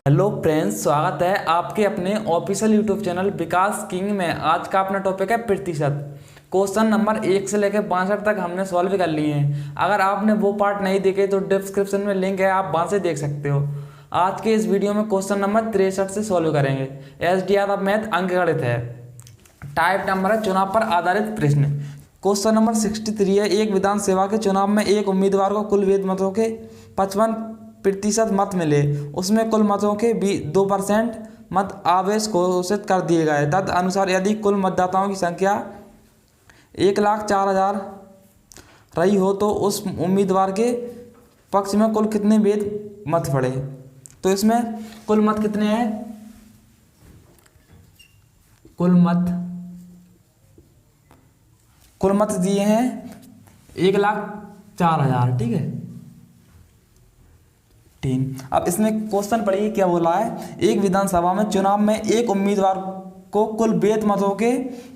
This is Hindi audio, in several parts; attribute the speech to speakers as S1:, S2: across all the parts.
S1: हेलो फ्रेंड्स, स्वागत है आपके अपने ऑफिशियल यूट्यूब चैनल विकास किंग में। आज का अपना टॉपिक है प्रतिशत। क्वेश्चन नंबर 1 से लेकर 62 तक हमने सॉल्व कर लिए हैं। अगर आपने वो पार्ट नहीं देखे तो डिस्क्रिप्शन में लिंक है, आप वहाँ से देख सकते हो। आज के इस वीडियो में क्वेश्चन नंबर 63 से सॉल्व करेंगे। SDR ऑफ मैथ अंकगणित है। टाइप नंबर है चुनाव पर आधारित प्रश्न। क्वेश्चन नंबर 63 है, एक विधानसभा के चुनाव में एक उम्मीदवार को कुल वेद मतों के 55% मत मिले, उसमें कुल मतों के 2% मत अवैध घोषित कर दिए गए। तद अनुसार यदि कुल मतदाताओं की संख्या 1,04,000 रही हो तो उस उम्मीदवार के पक्ष में कुल कितने वेद मत पड़े। तो इसमें कुल मत कितने हैं? कुल मत दिए हैं 1,04,000। ठीक है 3। अब इसमें क्वेश्चन पढ़िए क्या बोला है। एक विधानसभा में चुनाव में एक उम्मीदवार को कुल वेद मतों के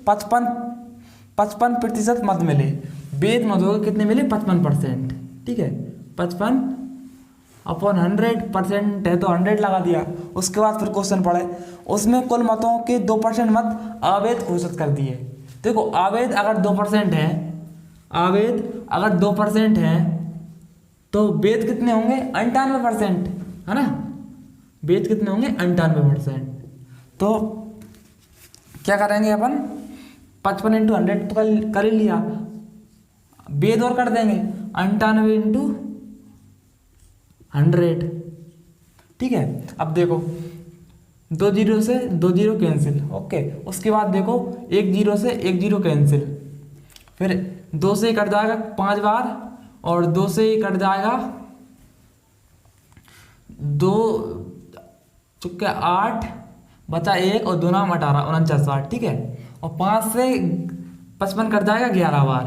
S1: 55% मत मिले। वेद मतों के कितने मिले? 55%। ठीक है 55/100% है तो 100 लगा दिया। उसके बाद फिर क्वेश्चन पढ़े, उसमें कुल मतों के 2% मत अवैध घोषित कर दिए। देखो अवैध अगर 2% है, अवैध अगर 2% है तो वेद कितने होंगे? 98%, है ना। वेद कितने होंगे? 98%। तो क्या करेंगे अपन? 55 × 100 तो कर ही लिया, वेद और कर देंगे 98 × 100। ठीक है अब देखो 2 0 से 2 0 कैंसिल। ओके उसके बाद देखो 1 0 से 1 0 कैंसिल, फिर 2 से कट जाएगा 5 बार और 2 से ही कट जाएगा 2 चुके 8 बचा 1 और 2 नाम 18 49 60। ठीक है और 5 से 55 कट जाएगा 11 बार,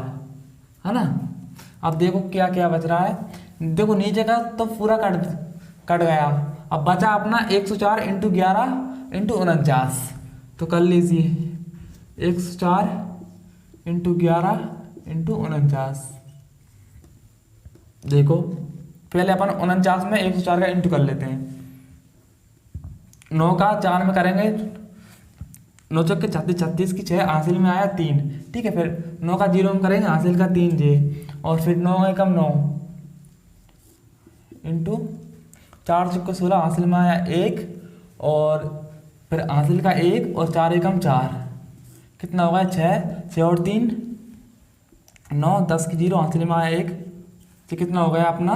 S1: है ना। अब देखो क्या क्या बच रहा है। देखो नीचे का तो पूरा कट गया। अब बचा अपना 104 × 11 × 49। तो कर लीजिए 104 × 11 × 49। देखो पहले अपन 49 में 104 का इंटू कर लेते हैं। 9 का 4 में करेंगे 9 चौके 36, 36 की 6 हासिल में आया 3। ठीक है फिर 9 का 0 में करेंगे हासिल का 3 जे और फिर 9 एकम 9 इंटू 4 चौके 16 हासिल में आया 1 और फिर हासिल का 1 और 4 एकम 4 कितना होगा? 6 6 और 3 9 10 की 0 हासिल में आया 1 तो कितना हो गया अपना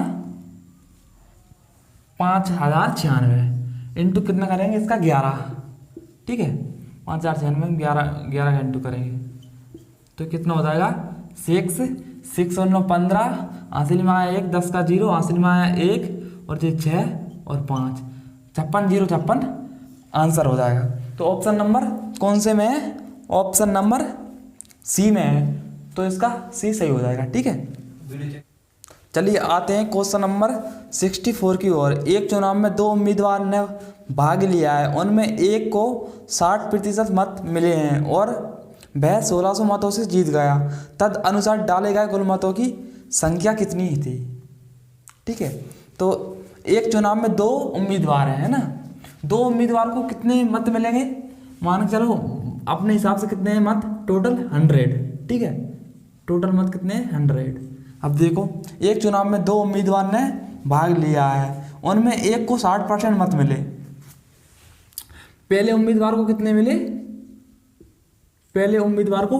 S1: 5096 इंटू कितना करेंगे इसका 11। ठीक है 5096 11 का इंटू करेंगे तो कितना हो जाएगा 6 और 9 15 हासिल में आया 1 10 का 0 हासिल में आया 1 और 6 और 5 56 0 56 आंसर हो जाएगा। तो ऑप्शन नंबर कौन से में है? ऑप्शन नंबर सी में है, तो इसका सी सही हो जाएगा। ठीक है चलिए आते हैं क्वेश्चन नंबर 64 की ओर। एक चुनाव में 2 उम्मीदवार ने भाग लिया है, उनमें एक को 60% मत मिले हैं और वह 1600 मतों से जीत गया। तद अनुसार डाले गए कुल मतों की संख्या कितनी थी? ठीक है तो एक चुनाव में 2 उम्मीदवार हैं, है ना। 2 उम्मीदवार को कितने मत मिलेंगे? मान के चलो अपने हिसाब से कितने मत? टोटल 100। ठीक है टोटल मत कितने? 100। अब देखो एक चुनाव में 2 उम्मीदवार ने भाग लिया है, उनमें एक को 60% मत मिले। पहले उम्मीदवार को कितने मिले? पहले उम्मीदवार को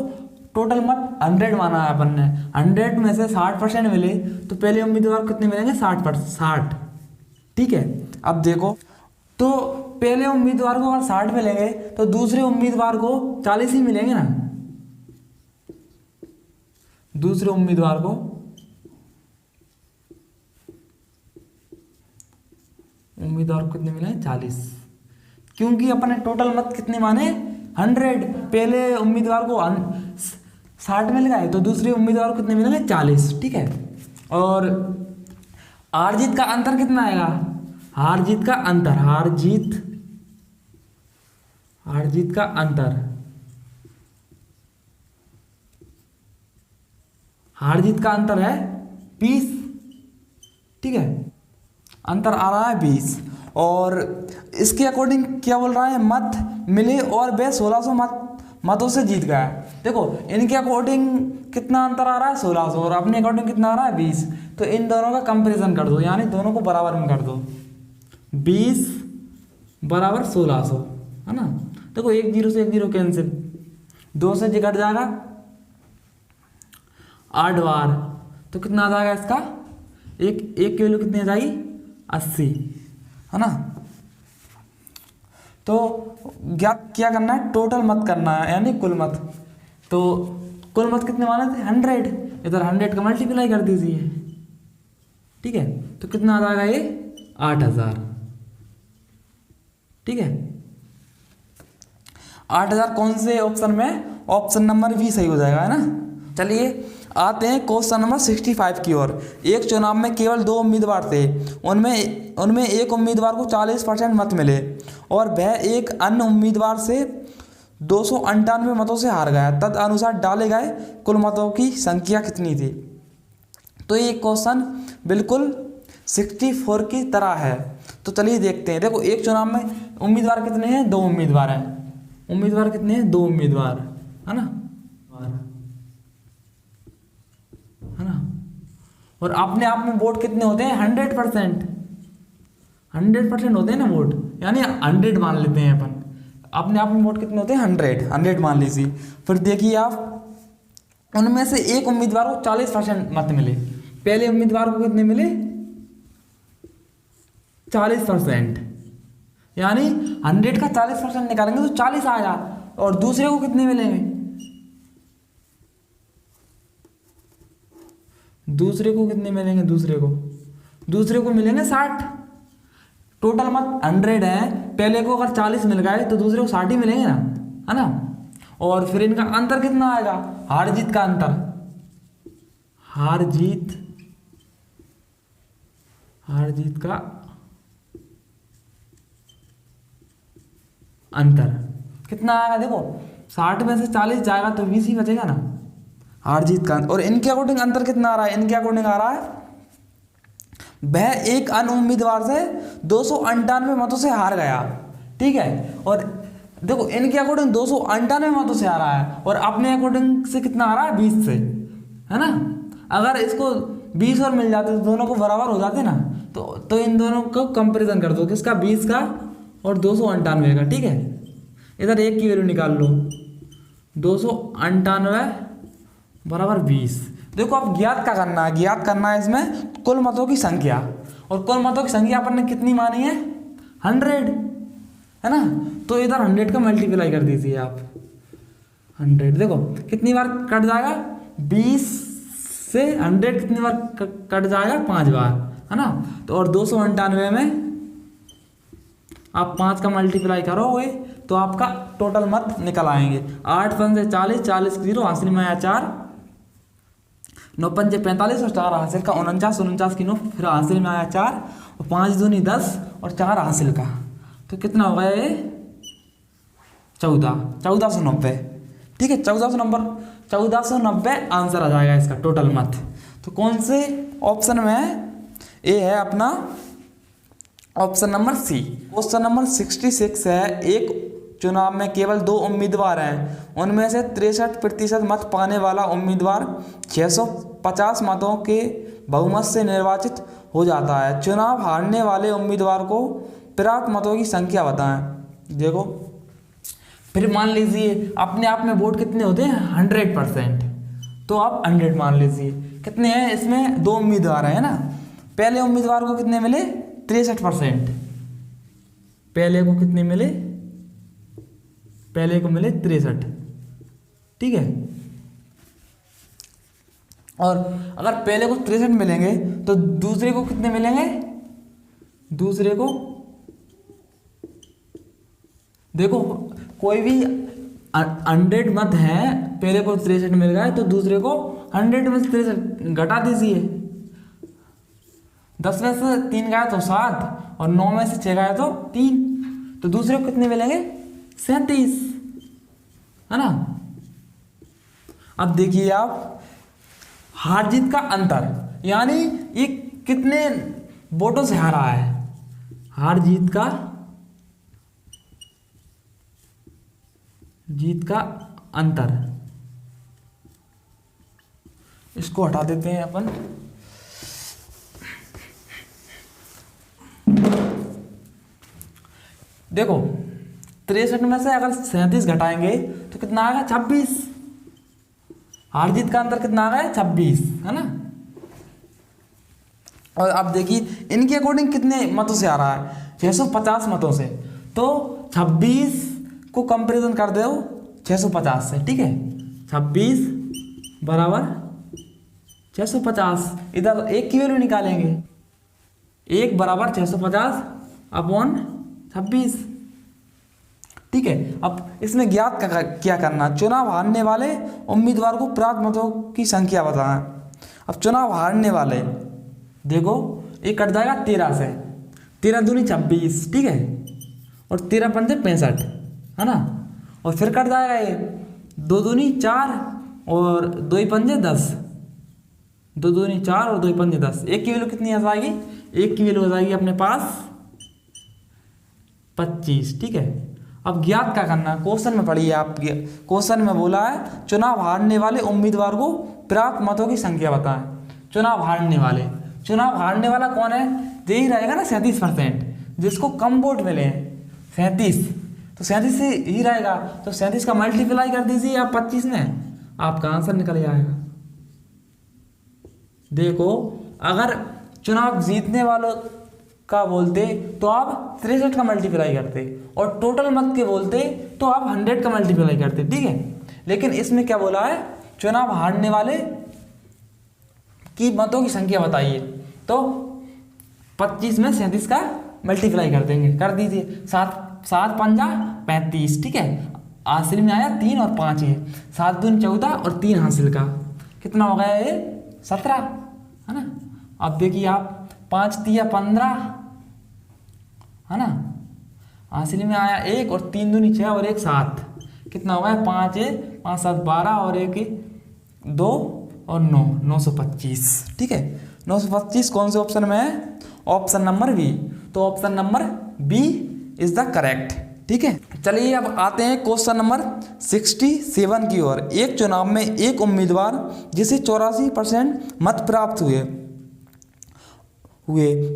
S1: टोटल मत 100 माना है अपन ने, 100 में से 60% मिले तो पहले उम्मीदवार को कितने मिलेंगे? 60%। ठीक है अब देखो तो पहले उम्मीदवार को अगर 60 मिलेंगे तो दूसरे उम्मीदवार को 40 ही मिलेंगे ना। दूसरे उम्मीदवार को कितने मिले? 40, क्योंकि अपने टोटल मत कितने माने? 100। पहले उम्मीदवार को 60 मिल गए तो दूसरे उम्मीदवार को कितने मिलेंगे? 40। ठीक है और हार जीत का अंतर कितना आएगा? हार जीत का अंतर है 20। ठीक है अंतर आ रहा है 20। और इसके अकॉर्डिंग क्या बोल रहा है, मत मिले और वह 1600 मतों से जीत गया। देखो इनके अकॉर्डिंग कितना अंतर आ रहा है 1600 और अपने अकॉर्डिंग कितना आ रहा है 20। तो इन दोनों का कंपैरिजन कर दो, यानी दोनों को बराबर में कर दो। 20 बराबर 1600, है ना। देखो एक जीरो से एक जीरो कैंसिल, 2 से कट जाएगा 8 बार, तो कितना आ जाएगा इसका, एक की वैल्यू कितनी आ जाएगी 80, है ना। तो क्या करना है, टोटल मत करना है, यानी कुल मत। तो कुल मत कितने माने थे 100, इधर 100 का मल्टीप्लाई कर दीजिए, ठीक है। तो कितना आ जाएगा ये 8000, ठीक है। 8000 कौन से ऑप्शन में, ऑप्शन नंबर बी सही हो जाएगा, है ना। चलिए आते हैं क्वेश्चन नंबर 65 की ओर। एक चुनाव में केवल 2 उम्मीदवार थे, उनमें एक उम्मीदवार को 40% मत मिले और वह एक अन्य उम्मीदवार से 298 मतों से हार गया। तद अनुसार डाले गए कुल मतों की संख्या कितनी थी। तो ये क्वेश्चन बिल्कुल 64 की तरह है। तो चलिए देखते हैं। देखो एक चुनाव में उम्मीदवार कितने हैं, 2 उम्मीदवार हैं। उम्मीदवार कितने हैं, 2 उम्मीदवार, है ना, है ना। और अपने आप में वोट कितने होते हैं, 100%, 100% होते हैं ना वोट, यानी 100 मान लेते हैं अपन। अपने आप में वोट कितने होते हैं, 100 मान लीजिए। फिर देखिए आप, उनमें से एक उम्मीदवार को 40% मत मिले। पहले उम्मीदवार को कितने मिले, 40%, यानी 100 का 40% निकालेंगे तो 40 आया। और दूसरे को कितने मिलेंगे, दूसरे को कितने मिलेंगे, दूसरे को मिलेंगे 60। टोटल मत 100 है, पहले को अगर 40 मिल गए तो दूसरे को 60 ही मिलेंगे ना, है ना। और फिर इनका अंतर कितना आएगा, हार जीत का अंतर, हार जीत का अंतर कितना आएगा। देखो 60 में से 40 जाएगा तो 20 ही बचेगा ना, हार जीत का। और इनके अकॉर्डिंग अंतर कितना आ रहा है, इनके अकॉर्डिंग आ रहा है वह एक अन्य उम्मीदवार से 298 मतों से हार गया, ठीक है। और देखो इनके अकॉर्डिंग 298 मतों से आ रहा है और अपने अकॉर्डिंग से कितना आ रहा है, 20 से, है ना। अगर इसको 20 और मिल जाते तो दोनों को बराबर हो जाते ना। तो इन दोनों को कंपैरिजन कर दो, किसका, 20 का और 298 का, ठीक है। इधर एक की वैल्यू निकाल लो, 298 बराबर 20। देखो अब ज्ञात का करना है, ज्ञात करना है इसमें कुल मतों की संख्या। और कुल मतों की संख्या अपन ने कितनी मानी है, 100, है ना। तो इधर 100 का मल्टीप्लाई कर दीजिए आप, 100। देखो कितनी बार कट जाएगा, 20 से 100 कितनी बार कट जाएगा, 5 बार, है ना। तो और 298 में आप 5 का मल्टीप्लाई करोगे तो आपका टोटल मत निकल आएंगे। 8 5 से 40, 40 की 0, हासिल में आया 4, 9 5 45 और 4 हासिल का 49, 49 की 9, फिर हासिल में आया 4 और 5 दूनी 10 और 4 हासिल का। तो कितना हो गया ये, 1490, ठीक है। 1490 आंसर आ जाएगा इसका टोटल मत। तो कौन से ऑप्शन में है, ए है अपना option number C. Question number 66 है। एक चुनाव में केवल 2 उम्मीदवार हैं, उनमें से 63% मत पाने वाला उम्मीदवार 650 मतों के बहुमत से निर्वाचित हो जाता है। चुनाव हारने वाले उम्मीदवार को प्राप्त मतों की संख्या बताएं। देखो फिर मान लीजिए अपने आप में वोट कितने होते हैं, 100%, तो आप 100 मान लीजिए। कितने हैं इसमें, 2 उम्मीदवार हैं ना। पहले उम्मीदवार को कितने मिले, 63%। पहले को कितने मिले, पहले को मिले 63, ठीक है। और अगर पहले को 63 मिलेंगे तो दूसरे को कितने मिलेंगे, दूसरे को देखो कोई भी 100 मत है, पहले को 63 मिल गया तो दूसरे को 100 में से 63 घटा दीजिए। 10 में से 3 गया तो 7 और 9 में से 6 गया तो 3, तो दूसरे को कितने मिलेंगे, 37, है ना। अब देखिए आप हार जीत का अंतर, यानी ये कितने वोटों से हारा है, हार जीत का अंतर, इसको हटा देते हैं अपन। देखो 63 में से अगर 37 घटाएंगे तो कितना आएगा 26। हार जीत का अंतर कितना आ गया 26, है ना। और अब देखिए इनके अकॉर्डिंग कितने मतों से आ रहा है, 650 मतों से। तो 26 को कंपैरिजन कर दो 650 से, ठीक है। 26 बराबर 650, इधर 1 की वैल्यू निकालेंगे, 1 बराबर 650 अपॉन 26, ठीक है। अब इसमें ज्ञात क्या करना, चुनाव हारने वाले उम्मीदवार को प्राप्त मतों की संख्या बताएं। अब चुनाव हारने वाले, देखो ये कट जाएगा 13 से, 13 दूनी 26, ठीक है, और 13 पंजे 65, है ना। और फिर कट जाएगा ये 2 दूनी 4 और 2 पंजे 10, 2 दूनी 4 और 2 पंजे 10। 1 की वैल्यू कितनी आ जाएगी, 1 की वैल्यू आ जाएगी अपने पास 25, ठीक है। अब ज्ञात क्या करना, क्वेश्चन में पढ़िए आप, क्वेश्चन में बोला है चुनाव हारने वाले उम्मीदवार को प्राप्त मतों की संख्या बताएं। चुनाव हारने वाले, चुनाव हारने वाला कौन है, यही रहेगा ना 37%, जिसको कम वोट मिले हैं 37, तो 37 से ही रहेगा। तो 37 का मल्टीप्लाई कर दीजिए आप 25 ने, आपका आंसर निकल जाएगा। देखो अगर चुनाव जीतने वालों का बोलते तो आप 63 का मल्टीप्लाई करते, और टोटल मत के बोलते तो आप 100 का मल्टीप्लाई करते, ठीक है। लेकिन इसमें क्या बोला है, चुनाव हारने वाले की मतों की संख्या बताइए, तो 25 में 37 का मल्टीप्लाई कर देंगे, कर दीजिए। 7 पंजा 35, ठीक है। हासिल में आया 3 और 5 है, 7 दूनी 14 और 3 हासिल का कितना हो गया ये 17, है ना। अब देखिए आप 5 तिया 15, है ना। हासिल में आया 1 और 3 दूनी 6 और 1 7, कितना हो गया 5 7 12 और 1 2 और 9, 925, ठीक है। 925 कौन से ऑप्शन में है, ऑप्शन नंबर बी। तो option number B is the correct, ठीक है। चलिए अब आते हैं क्वेश्चन नंबर 67 की ओर। एक चुनाव में एक उम्मीदवार जिसे 84% मत प्राप्त हुए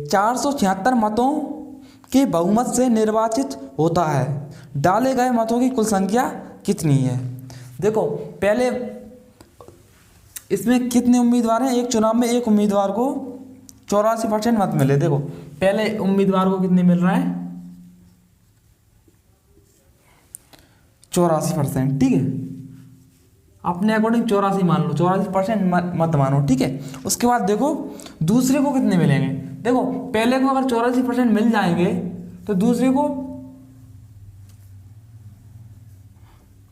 S1: 476 मतों के बहुमत से निर्वाचित होता है, डाले गए मतों की कुल संख्या कितनी है। देखो पहले इसमें कितने उम्मीदवार हैं, एक चुनाव में एक उम्मीदवार को 84% मत मिले। देखो पहले उम्मीदवार को कितने मिल रहा है 84%, ठीक है। अपने अकॉर्डिंग 84 मान लो, 84% मत मानो, ठीक है। उसके बाद देखो दूसरे को कितने मिलेंगे। देखो पहले को अगर 84% मिल जाएंगे तो दूसरे को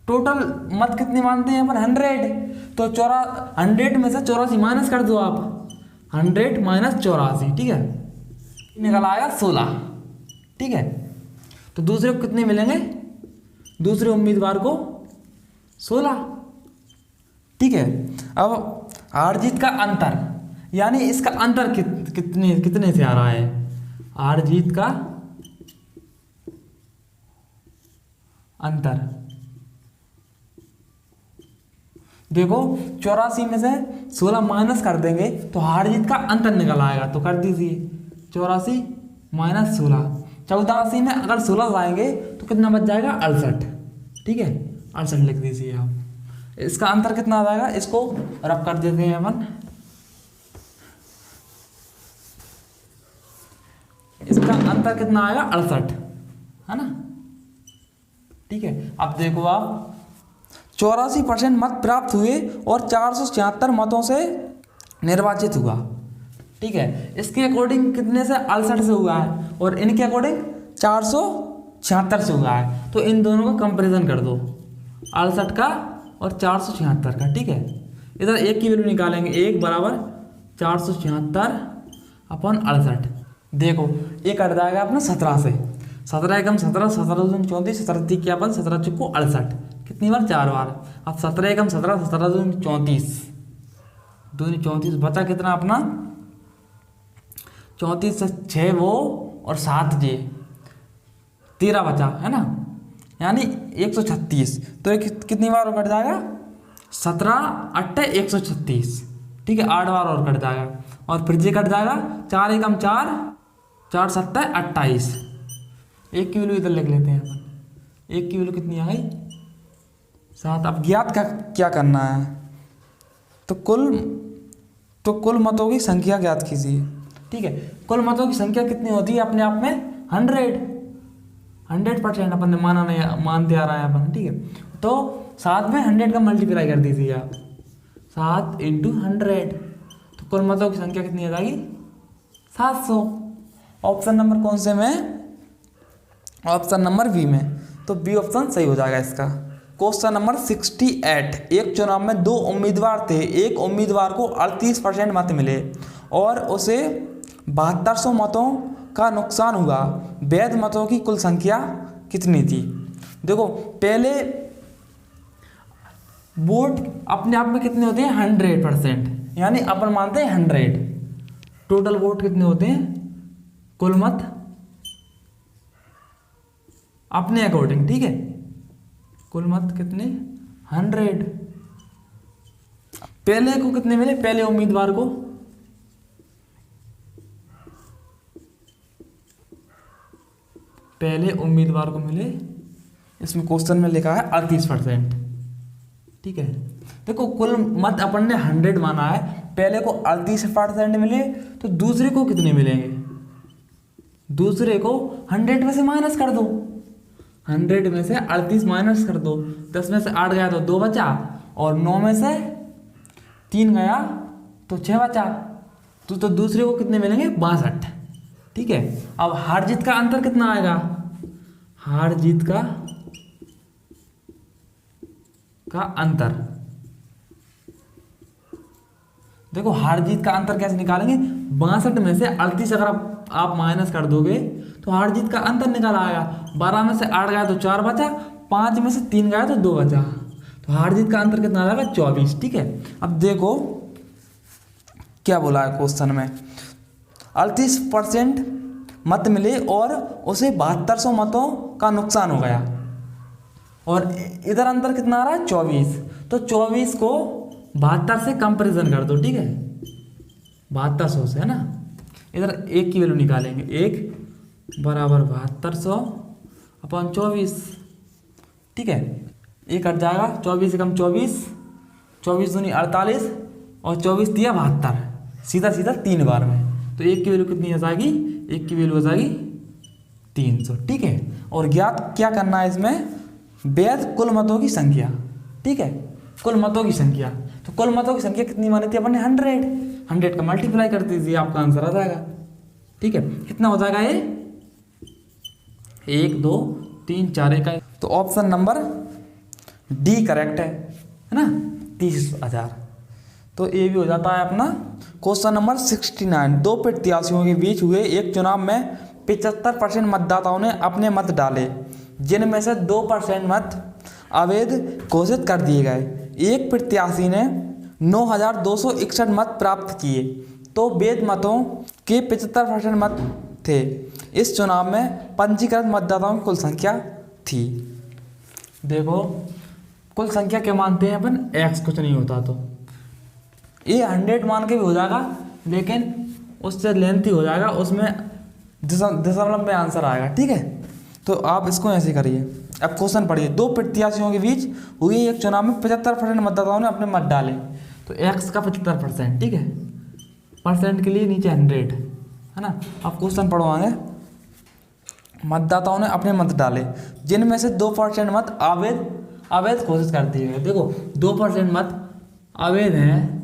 S1: टोटल मत कितने मानते हैं अपन 100, तो 100 में से 84 माइनस कर दो आप, 100 माइनस 84, ठीक है, निकल आएगा 16, ठीक है। तो दूसरे को कितने मिलेंगे, दूसरे उम्मीदवार को 16, ठीक है। अब हार जीत का अंतर, यानी इसका अंतर कितने से आ रहा है, हार जीत का अंतर। देखो 84 में से 16 माइनस कर देंगे तो हार जीत का अंतर निकल आएगा, तो कर दीजिए 84 माइनस 16। 84 में अगर 16 लाएंगे तो कितना बच जाएगा 68, ठीक है, 68 लिख दीजिए आप। इसका अंतर कितना आ जाएगा, इसको रब कर देते हैं अपन, इसका अंतर कितना आएगा 68, है ना, ठीक है। अब देखो आप 84% मत प्राप्त हुए और 476 मतों से निर्वाचित हुआ, ठीक है। इसके अकॉर्डिंग कितने से 68 से हुआ है, और इनके अकॉर्डिंग 476 से हुआ है, तो इन दोनों का कंपैरिजन कर दो, 68 का और 476 का, ठीक है। इधर 1 की वैल्यू निकालेंगे, 1 बराबर 476 अपन 68। देखो ये कट जाएगा अपना 17 से, 17 एकम 17, 17 दूनी 34, 17 तीन अपन 17 चुको 68, कितनी बार 4 बार। अब 17 एकम 17, 17 दूनी 34, बचा कितना अपना 34 से 6 वो और 7 ये, 13 बचा है ना, यानी 136। तो ये कितनी बार कट जाएगा, 17 8 136, ठीक है, 8 बार और कट जाएगा। और फिर ये कट जाएगा, 4 एकम 4, 4 7 28। एक की वैल्यू इधर लिख लेते हैं अपन, एक की वैल्यू कितनी आ गई, 7। अब ज्ञात क्या करना है, तो कुल मतों की संख्या ज्ञात कीजिए, ठीक है। कुल मतों की संख्या कितनी होती है अपने आप में, 100% अपन ने मानते आ रहे हैं अपन, ठीक है। तो 7 में 100 का मल्टीप्लाई कर दीजिए आप, 7 × 100, तो कुल मतों की संख्या कितनी आ जाएगी, 700। ऑप्शन नंबर कौन से में, ऑप्शन नंबर बी में, तो बी ऑप्शन सही हो जाएगा इसका। क्वेश्चन नंबर 68, एक चुनाव में 2 उम्मीदवार थे, एक उम्मीदवार को 38% मत मिले और उसे 7200 मतों का नुकसान हुआ, वैध मतों की कुल संख्या कितनी थी। देखो पहले वोट अपने आप में कितने होते हैं, 100%, यानी अपन मानते हैं 100। टोटल वोट कितने होते हैं, कुल मत अपने अकॉर्डिंग, ठीक है, कुल मत कितने, 100। पहले को कितने मिले, पहले उम्मीदवार को, पहले उम्मीदवार को मिले, इसमें क्वेश्चन में लिखा है 38%, ठीक है। देखो कुल मत अपन ने 100 माना है, पहले को 38% मिले, तो दूसरे को कितने मिलेंगे, दूसरे को 100 में से माइनस कर दो, 100 में से 38 माइनस कर दो, 10 में से 8 गया तो 2 बचा, और 9 में से 3 गया तो 6 बचा, तो दूसरे को कितने मिलेंगे, 62, ठीक है। अब हार जीत का अंतर कितना आएगा, हार जीत का अंतर, देखो हार जीत का अंतर कैसे निकालेंगे, 62 में से 38 अगर आप माइनस कर दोगे तो हार जीत का अंतर निकल आएगा। 12 में से 8 गया तो 4 बचा, 5 में से 3 गया तो 2 बचा, तो हार जीत का अंतर कितना आ जाएगा, 24, ठीक है। अब देखो क्या बोला है क्वेश्चन में, 38% मत मिले और उसे 7200 मतों का नुकसान हो गया, और इधर अंतर कितना आ रहा है, 24। तो 24 को 72 से कंपैरिजन कर दो, ठीक है, 7200 से, है ना। इधर एक की वैल्यू निकालेंगे, 1 बराबर 7200 अपन 24, ठीक है। एक कट जाएगा, 24 से कम 24, 24 दूनी 48, और 24 दिया 72, सीधा 3 बार में, तो एक की वैल्यू कितनी आ जाएगी, एक की वैल्यू आ जाएगी 300, ठीक है। और ज्ञात क्या करना है इसमें, वैध कुल मतों की संख्या, ठीक है, कुल मतों की संख्या। तो कुल मतों की संख्या कितनी मानी थी अपन ने, 100 का मल्टीप्लाई कर दीजिए, आपका आंसर आ जाएगा, ठीक है। कितना हो जाएगा ये, 1 2 3 4 1, तो ऑप्शन नंबर डी करेक्ट है ना, 30,000। तो ये भी हो जाता है अपना। क्वेश्चन नंबर 69, 2 प्रत्याशियों के बीच हुए एक चुनाव में 75% मतदाताओं ने अपने मत डाले, जिनमें से 2% मत अवैध घोषित कर दिए गए। एक प्रत्याशी ने 9,261 मत प्राप्त किए, तो वैध मतों के 75% मत थे। इस चुनाव में पंजीकृत मतदाताओं की कुल संख्या थी। देखो कुल संख्या क्या मानते हैं अपन, x कुछ नहीं होता, तो ये 100 मान के भी हो जाएगा, लेकिन उससे लेंथी हो जाएगा, उसमें दशमलव में आंसर आएगा, ठीक है। तो आप इसको ऐसे करिए। अब क्वेश्चन पढ़िए, 2 प्रत्याशियों के बीच हुई एक चुनाव में 75% मतदाताओं ने अपने मत डाले, तो x का 75%, ठीक है, परसेंट के लिए नीचे 100, है ना। अब क्वेश्चन पढ़ो आगे, मतदाताओं ने अपने मत डाले, जिनमें से 2% मत अवैध घोषित कर दिए गए। देखो 2% मत अवैध हैं,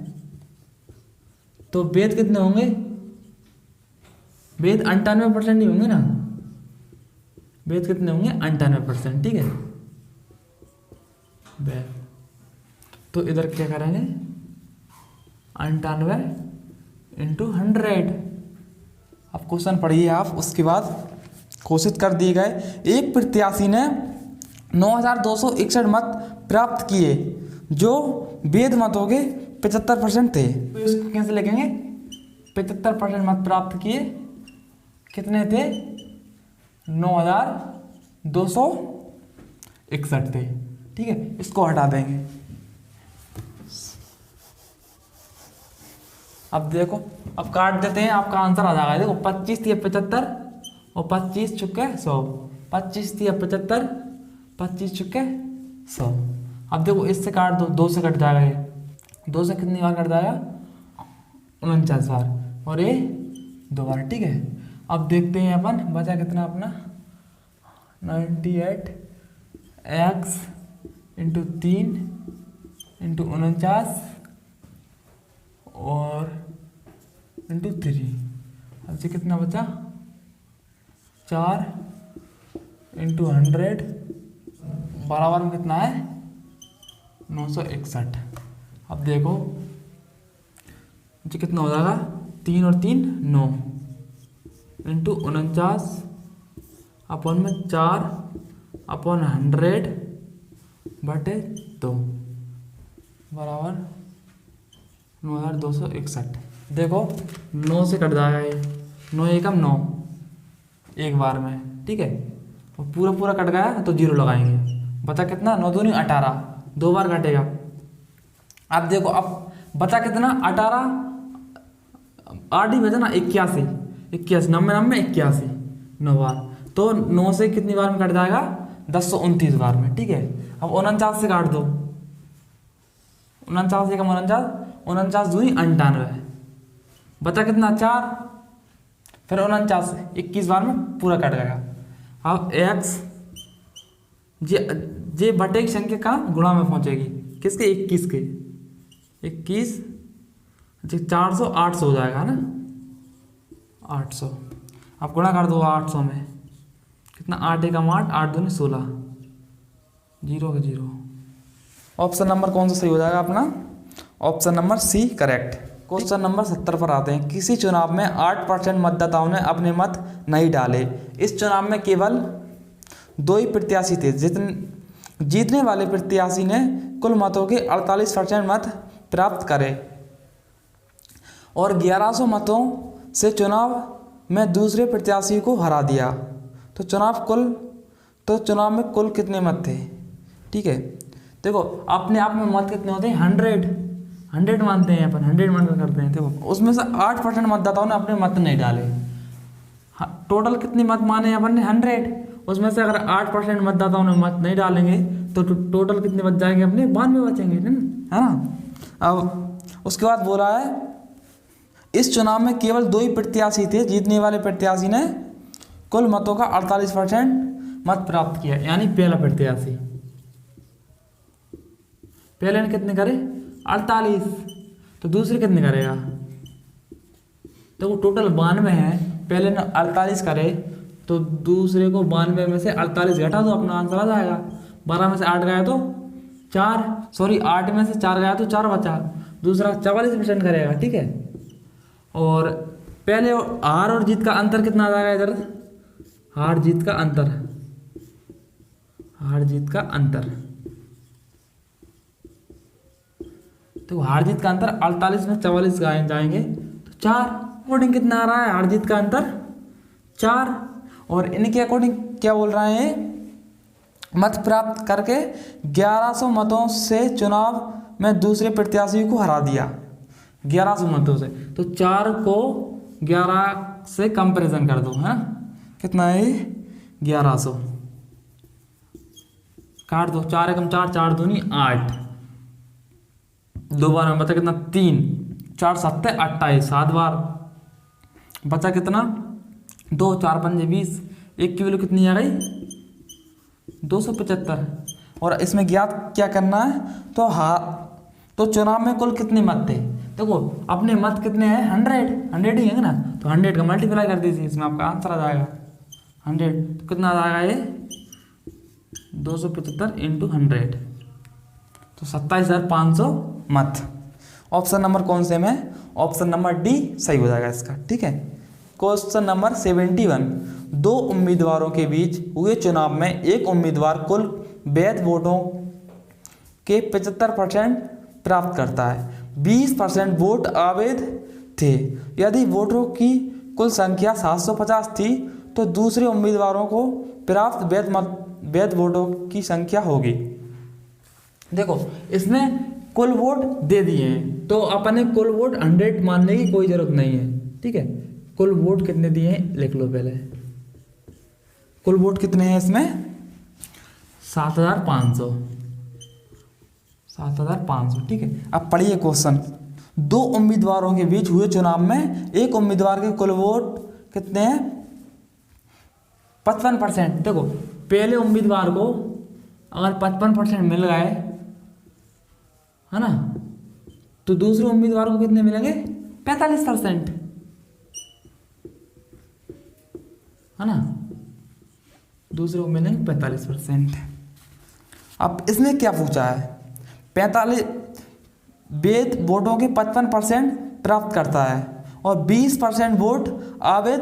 S1: तो वैध कितने होंगे, वैध 98% ही होंगे ना, वैध कितने होंगे, 98%, ठीक है। वैध तो इधर क्या करेंगे, 98 × 100। अब क्वेश्चन पढ़िए आप, उसके बाद घोषित कर दिए गए। एक प्रत्याशी ने 9,261 मत प्राप्त किए, जो वैध मतों के 75% थे। तो इसको कैसे लिखेंगे, 75% मत प्राप्त किए कितने थे? 9,261 थे। ठीक है, इसको हटा देंगे। अब देखो, अब काट देते हैं, आपका आंसर आ जाएगा। देखो 25 थी 75 और 25 चुके 100, 25 थी 75, 25 चुके 100। अब देखो इससे काट दो, 2 से कट जाएगा ये, 2 से कितनी बार कट जाएगा? 49 बार, और ये 2 बार। ठीक है, अब देखते हैं अपन बचा कितना अपना 98 x इंटू 3 इंटू 49 और इंटू 3। अब से कितना बचा? 4 इंटू 100 बराबर में कितना है? 961। अब देखो जी कितना हो जाएगा? 3 और 3 9 इंटू 49 अपॉन में 4 अपॉन 100 बटे 2 बराबर 9,261। देखो 9 से कट जाएगा ये, 9 एकम 9 एक बार में। ठीक है, और पूरा पूरा कट गया तो 0 लगाएंगे। बचा कितना? 9 दूनी 18, 2 बार कटेगा। अब देखो, अब बचा कितना? 18 8 ही बचा ना, 81 90 90 81 9 बार, तो 9 से कितनी बार में कट जाएगा? 1029 बार में। ठीक है, अब 49 से काट दो, 49 एकम 49, 49 दूनी 98, बचा कितना? 4, फिर 49 21 बार में पूरा कट गया। अब x जे बटे की संख्या का गुणा में पहुंचेगी, किसके? 21 के। 21 400 800 हो जाएगा ना, 800। अब गुणा कर दो 800 में, कितना? 8 एकम 8, 8 दूनी 16, 0 के 0। ऑप्शन नंबर कौन सा सही हो जाएगा अपना? Option number C correct. Question number 70 पर आते हैं। किसी चुनाव में 8% मतदाताओं ने अपने मत नहीं डाले। इस चुनाव में केवल 2 ही प्रत्याशी थे। जीतने वाले प्रत्याशी ने कुल मतों के 48% मत प्राप्त करे और 1100 मतों से चुनाव में दूसरे प्रत्याशी को हरा दिया। तो चुनाव में कुल कितने मत थे? ठीक है, देखो अपने आप में मत कितने होते हैं? 100 मानते हैं अपन, 100 मान करते हैं। देखो उसमें से 8% मतदाताओं ने अपने मत नहीं डाले। टोटल कितनी मत माने अपन ने? 100। उसमें से अगर 8% मतदाताओं ने मत नहीं डालेंगे तो टोटल कितने बच जाएंगे अपने? 92 बचेंगे, है ना। अब उसके बाद बोला है इस चुनाव में केवल 2 ही प्रत्याशी थे। जीतने वाले प्रत्याशी ने कुल मतों का 48% मत प्राप्त किया, यानी पहला प्रत्याशी। पहले ने कितने करे? 48, तो दूसरे कितने करेगा? तो टोटल 92 है, पहले ने 48 करे तो दूसरे को 92 में से 48 घटा दो, अपना आंसर आ जाएगा। 12 में से 8 गया तो 4, सॉरी 8 में से 4 गया तो 4 बचा, दूसरा 44% करेगा। ठीक है, और पहले हार और जीत का अंतर कितना आ जाएगा इधर? हार जीत का अंतर, तो हार जीत का अंतर 48 में 44 जाएंगे तो 4। अकॉर्डिंग कितना आ रहा है हार जीत का अंतर? 4। और इनके अकॉर्डिंग क्या बोल रहे हैं? मत प्राप्त करके 1100 मतों से चुनाव में दूसरे प्रत्याशी को हरा दिया। 1100 मतों से, तो 4 को 11 से कंपैरिजन कर दो, है ना। कितना है? 1100 काट दो, 4 एकम 4, 4 दूनी 8, 2 बार में बचा कितना? 3, 4 7 28, 7 बार बचा कितना? 2, 4 5 20, 1 की वैल्यू कितनी आ गई? 275। और इसमें ज्ञात क्या करना है? तो चुनाव में कुल कितने मत थे? देखो अपने मत कितने हैं? 100 ही है ना, तो 100 का मल्टीप्लाई कर दीजिए, इसमें आपका आंसर आ जाएगा 100। तो कितना आ जाएगा ये? 275 इंटू 100, तो 27,500 मत। ऑप्शन नंबर कौन से में? ऑप्शन नंबर डी सही हो जाएगा इसका। ठीक है, क्वेश्चन नंबर 71। 2 उम्मीदवारों के बीच हुए चुनाव में एक उम्मीदवार कुल वैध वोटों के 75% प्राप्त करता है, 20% वोट अवैध थे। यदि वोटरों की कुल संख्या 750 थी तो दूसरे उम्मीदवारों को प्राप्त वैध वोटों की संख्या होगी। देखो इसने कुल वोट दे दिए हैं तो अपने कुल वोट 100 मानने की कोई जरूरत नहीं है, ठीक है। कुल वोट कितने दिए हैं लिख लो पहले। कुल वोट कितने हैं इसमें 7,500, 7,500, ठीक है। अब पढ़िए क्वेश्चन। दो उम्मीदवारों के बीच हुए चुनाव में एक उम्मीदवार के कुल वोट कितने हैं 55%। देखो पहले उम्मीदवार को अगर 55% मिल गए है ना, तो दूसरे उम्मीदवार को कितने मिलेंगे 45%, है ना। दूसरे को मिलेंगे 45%। अब इसने क्या पूछा है 45 वैध वोटों के 55% प्राप्त करता है और 20% वोट अवैध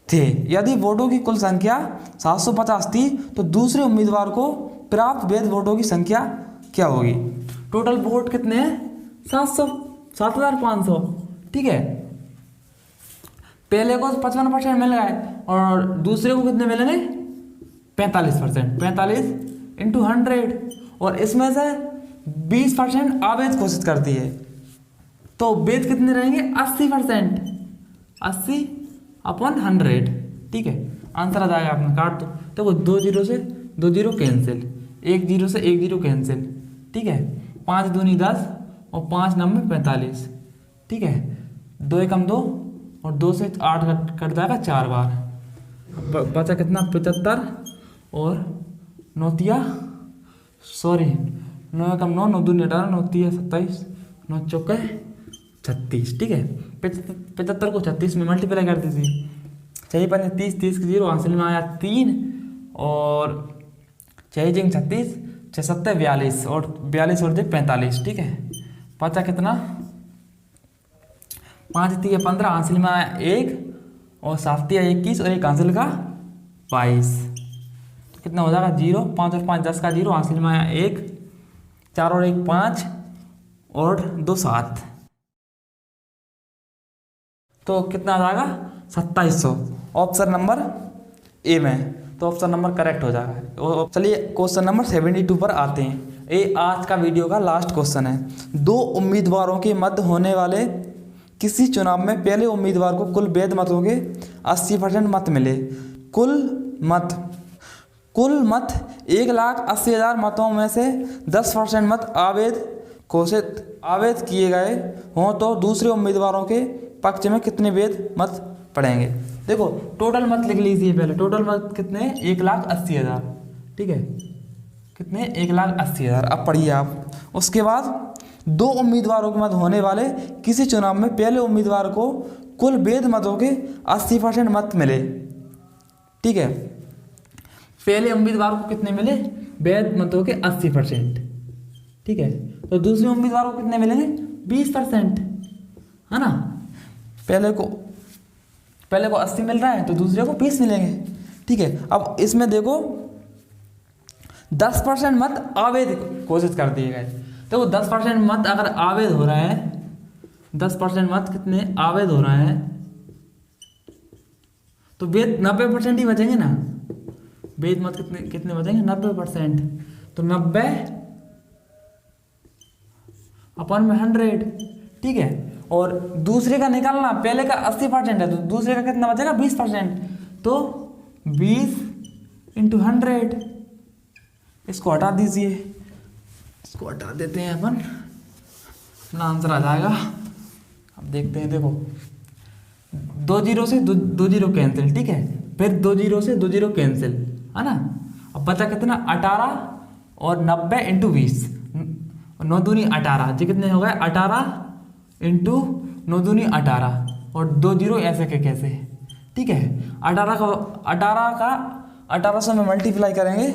S1: थे। यदि वोटों की कुल संख्या 750 थी तो दूसरे उम्मीदवार को प्राप्त वैध वोटों की संख्या क्या होगी। टोटल वोट कितने हैं 7,500, ठीक है। पहले को 55% मिल गए और दूसरे को कितने मिलेंगे 45%, 45 × 100 और इसमें से 20% अवैध घोषित करती है तो वैध कितने रहेंगे 80%, 80/100, ठीक है। आंसर आ जाएगा अपना, काट दो। देखो 2 0 से 2 0 कैंसिल, 1 0 से 1 0 कैंसिल, ठीक है। 5 दूनी 10 और 5 9 45, ठीक है। 2 एकम 2 और 2 से 8 कट जाएगा 4 बार, बचा कितना 75 और 9 एकम 9, 9 दूनी 18, 9 3 27, 9 चौके 36, ठीक है। 75 को 36 में मल्टीप्लाई कर दीजिए, चाहिए 30, 30 के 0 हासिल में आया 3 और चाहिए 36, 6 7 42 और 42 और 45, ठीक है। बचा कितना 5 3 15 हासिल में आया 1 और 7 21 और 1 हासिल का 22, तो कितना हो जाएगा 0, 5 और 5 10 का 0 हासिल में आया 1, 4 और 1 5 और 2 7, तो कितना आ जाएगा 2700। ऑप्शन नंबर ए में, तो ऑप्शन नंबर करेक्ट हो जाएगा। चलिए क्वेश्चन नंबर 72 पर आते हैं। ये आज का वीडियो का लास्ट क्वेश्चन है। दो उम्मीदवारों के मध्य होने वाले किसी चुनाव में पहले उम्मीदवार को कुल वैध मतों के 80% मत मिले। कुल मत 1,80,000 मतों में से 10% मत अवैध किए गए हों तो दूसरे उम्मीदवारों के पक्ष में कितने वैध मत पड़ेंगे। देखो टोटल मत लिख लीजिए पहले। टोटल मत कितने 1,80,000, ठीक है। कितने 1,80,000। अब पढ़िए आप। उसके बाद दो उम्मीदवारों के मध्य होने वाले किसी चुनाव में पहले उम्मीदवार को कुल वैध मतों के 80% मत मिले, ठीक है। पहले उम्मीदवार को कितने मिले वैध मतों के 80%, ठीक है। तो दूसरे उम्मीदवार को कितने मिलेंगे 20%, है ना। पहले को 80 मिल रहा है तो दूसरे को 20 मिलेंगे, ठीक है। अब इसमें देखो 10% मत अवैध घोषित कर दिए गए। देखो 10% मत अगर अवैध हो रहा है, 10% मत कितने अवैध हो रहा है तो वैध 90% ही बचेंगे ना। वैध मत कितने बचेंगे 90%, तो 90/100, ठीक है। और दूसरे का निकालना, पहले का 80% है तो दूसरे का कितना बचेगा 20%, तो 20 × 100। इसको हटा दीजिए, इसको हटा देते हैं अपन, अपना आंसर आ जाएगा। अब देखते हैं। देखो 2 0 से 2 0 कैंसिल, ठीक है। फिर 2 0 से 2 0 कैंसिल, है ना। अब बचा कितना 18 और 90 × 20, 9 दूनी 18, जी कितने हो गए 18 × 9 दूनी 18 और 2 0 ऐसे के कैसे, ठीक है। 1800 में मल्टीप्लाई करेंगे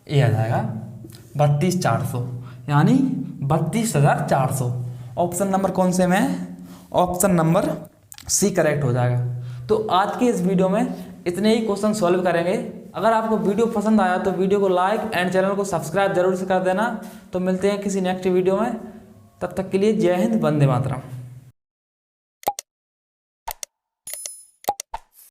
S1: ये आ जाएगा 32,400, यानी 32,400। ऑप्शन नंबर कौन से में है, ऑप्शन नंबर सी करेक्ट हो जाएगा। तो आज के इस वीडियो में इतने ही क्वेश्चन सॉल्व करेंगे। अगर आपको वीडियो पसंद आया तो वीडियो को लाइक एंड चैनल को सब्सक्राइब जरूर से कर देना। तो मिलते हैं किसी नेक्स्ट वीडियो में, तब तक के लिए जय हिंद, वंदे मातरम।